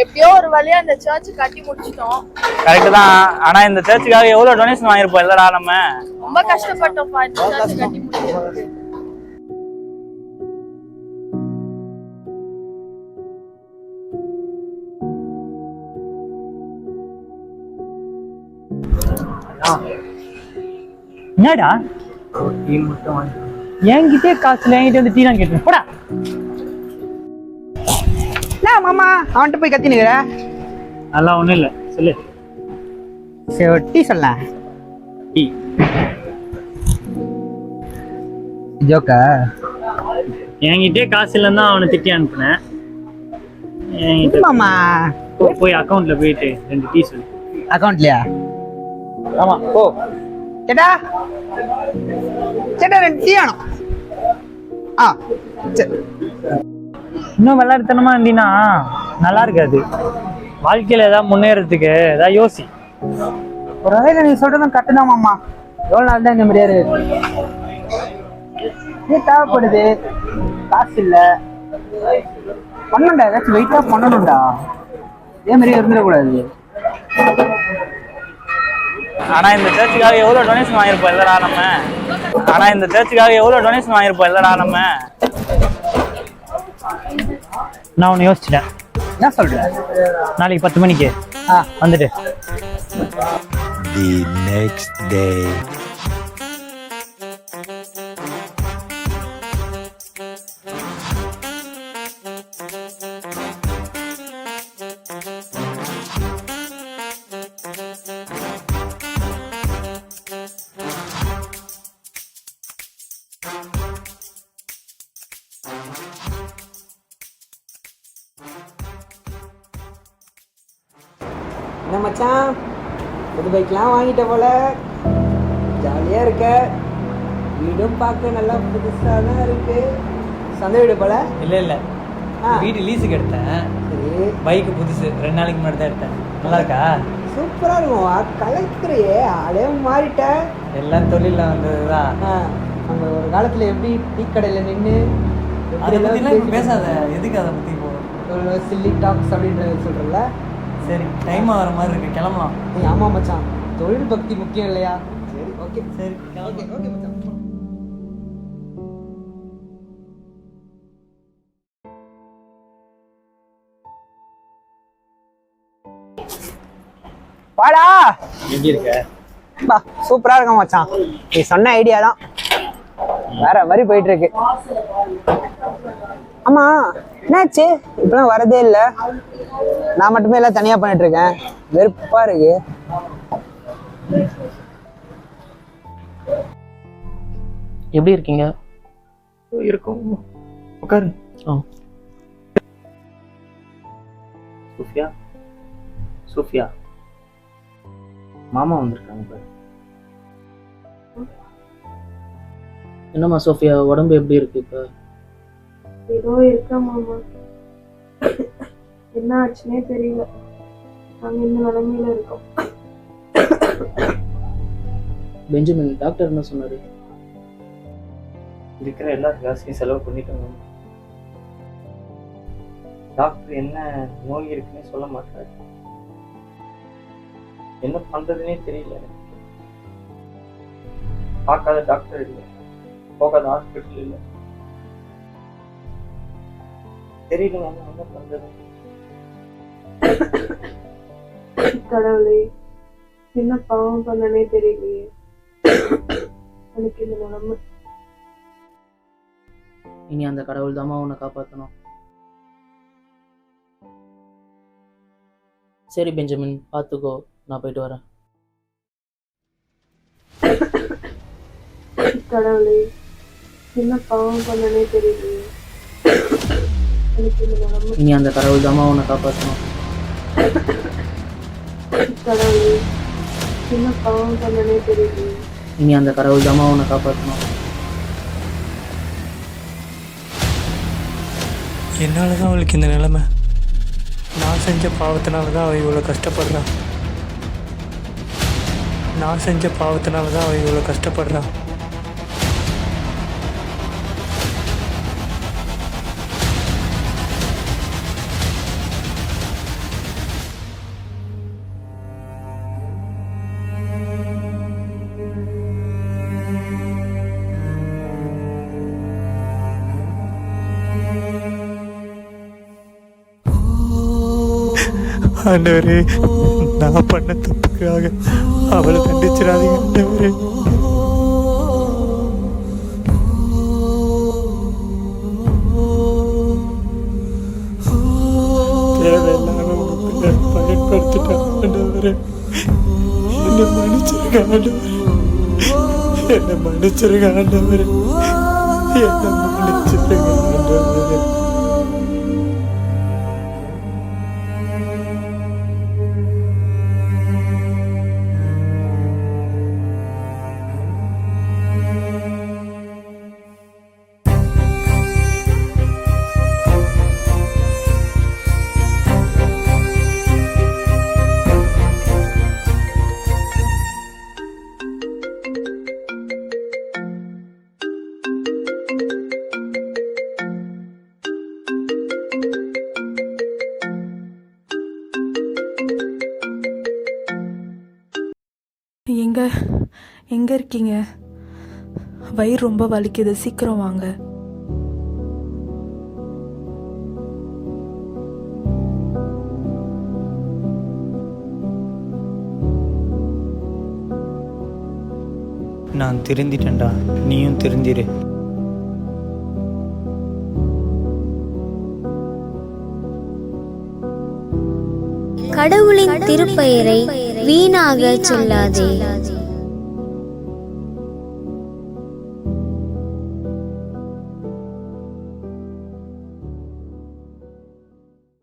எப்படியோ ஒரு வழியா இந்த சர்ச் கட்டி முடிச்சிட்டோம். கரெக்ட் தான். ஆனா இந்த சர்ச்சுக்காக எவ்வளவு டொனேஷன் வாங்கிருப்போம் இல்லடா நம்ம. ரொம்ப கஷ்டப்பட்டோம்ப்பா இந்த சர்ச் கட்டி முடிக்கிறதுக்கு. என்னடா டீ மட்டும் வாங்கி என்கிட்டே காசுல என்கிட்ட வந்து டீ தான் கேட்டேன். போடா. மாமா அவன்கிட்ட போய் கத்தி நிக்கிற. அதெல்லாம் ஒண்ணும் இல்ல, சொல்லு. சரி டீ சொல்ல. டீ ஜோக்கா என்கிட்டே காசு இல்லைன்னு தான் அவனை திட்டி அனுப்புனேன். மாமா போய் அக்கௌண்ட்ல போயிட்டு 2 டீ சொல்லு. அக்கௌண்ட்லயா? ஆமா போ. சேட்டா சேட்டா 2 டீ வேணும். சரி. இன்னும் விளையாட்டுத்தனமா இருந்தீங்கன்னா நல்லா இருக்காது. வாழ்க்கையில ஏதாவது முன்னேறதுக்கு ஏதாவது யோசி. ஒரு வகையில நீ சொல்றதும் கரெக்டு தான் மாமா. எவ்வளவு நாள் தான் இந்த மாதிரியா தேவைப்படுது, காசு இல்ல, பண்ணணும்டா, ஏதாச்சும் வெயிட்டா பண்ணணும்டா. இதே மாதிரி இருந்துடக்கூடாது. ஆனா இந்த சர்ச்சுக்காக எவ்வளவு டொனேஷன் வாங்கிருப்போம் இல்லடா நம்ம. நான் ஒண்ணு யோசிச்சிட்டேன். என்ன சொல்ற? நாளைக்கு 10 மணிக்கு வந்துட்டு. The next day. என்ன மச்சான், புது பைக்லாம் வாங்கிட்ட போல, ஜாலியாக இருக்க. வீடும் பார்க்க நல்லா புதுசாக தான் இருக்கு. சொந்த வீடு போல? இல்ல வீடு லீஸுக்கு எடுத்தேன். சரி. பைக்கு புதுசு 2 நாளைக்கு முன்னாடி தான் எடுத்தேன். நல்லா இருக்கா? சூப்பராக இருக்கும். கலக்கிறையே, அதே மாறிட்ட. எல்லாம் தொழில வந்ததுதான். நம்ம ஒரு காலத்தில் எப்படி டீ கடையில் நின்று அதை பற்றிலாம் பேசாத. எதுக்கு அதை பற்றி போகணும்? சில்லி டாக்ஸ் அப்படின்றது சொல்கிறல. சரி, டைம் ஆகிற மாதிரி இருக்கு, கிளம்பலாம். ஆமாம் மச்சான், தொழில் பக்தி முக்கியம் இல்லையா? சரி ஓகே சரி ஓகே ஓகே மச்சான். வாடா. எப்படி இருக்க? சூப்பரா இருக்க மச்சான். நீ சொன்ன ஐடியா தான் வேற மாதிரி போயிட்டு இருக்கு. ஆமா என்னாச்சு, இப்பெல்லாம் வரதே இல்லை. நான் மட்டுமே எல்லாம் தனியா பண்ணிட்டு இருக்கேன். வெறுப்பா இருக்கு. எப்படி இருக்கீங்க? இருக்கும், உட்காரு. சோஃபியா மாமா வந்திருக்காங்க பாரு. என்னம்மா சோஃபியா, உடம்பு எப்படி இருக்கு இப்ப? ஏதோ இருக்கா மாமா, என்ன ஆச்சுன்னே தெரியல. நாங்க இந்த நிலைமையில இருக்கோம். பெஞ்சமின் டாக்டர் என்ன சொன்னாரு? இருக்கிற எல்லா காசையும் செலவு பண்ணிட்டாங்க. டாக்டர் என்ன நோய் இருக்குன்னு சொல்ல மாட்டாரு. என்ன பண்றதுன்னே தெரியல. பார்க்காத டாக்டர் இல்லை, போகாத ஹாஸ்பிட்டல் இல்லை. தெரியல என்ன பண்றது. கடவுளே, என்ன பாவம் பண்ணனே தெரியலையே. எனக்கு இந்த நிலைமை. இனி அந்த கடவுள் தாமா உன்னை காப்பாற்றணும். சரி பெஞ்சமின், பார்த்துக்கோ, நான் போயிட்டு வரேன். கடவுளே, என்ன பாவம் பண்ணனே தெரியலையே. எனக்கு இந்த நிலைமை. இனி அந்த கடவுள் தாமா உன்னை காப்பாற்றணும். கடவுளே, என்ன பாவம் பண்ணனே தெரியலையே. இனி அந்த கடவுள் தாமா உன்னை காப்பாற்றணும். என்னால் தான் அவளுக்கு இந்த நிலைமை. நான் செஞ்ச பாவத்தினால தான் அவள் இவ்வளோ கஷ்டப்படுறான். நான் செஞ்ச பாவத்தினால தான் அவள் இவ்வளோ கஷ்டப்படுறான். ஆண்டவரே, நான் பண்ண தப்புக்காக அவளை தண்டிச்சிடாதீங்க ஆண்டவரே. தேவையில்லாம பயன்படுத்திட்டேன் ஆண்டவரே. என்னை மன்னிச்சிருக்க ஆண்டவரே. என்னை மன்னிச்சிருக்க ஆண்டவரே. என்னை மன்னிச்சிருக்க ஆண்டவரே. எங்கே இருக்கீங்க? வயிறு ரொம்ப வலிக்குது, சீக்கிரம் வாங்க. நான் திருந்திட்டேன்டா, நீயும் திருந்திரு. கடவுளின் திருப்பெயரை வீணாக சொல்லாதே.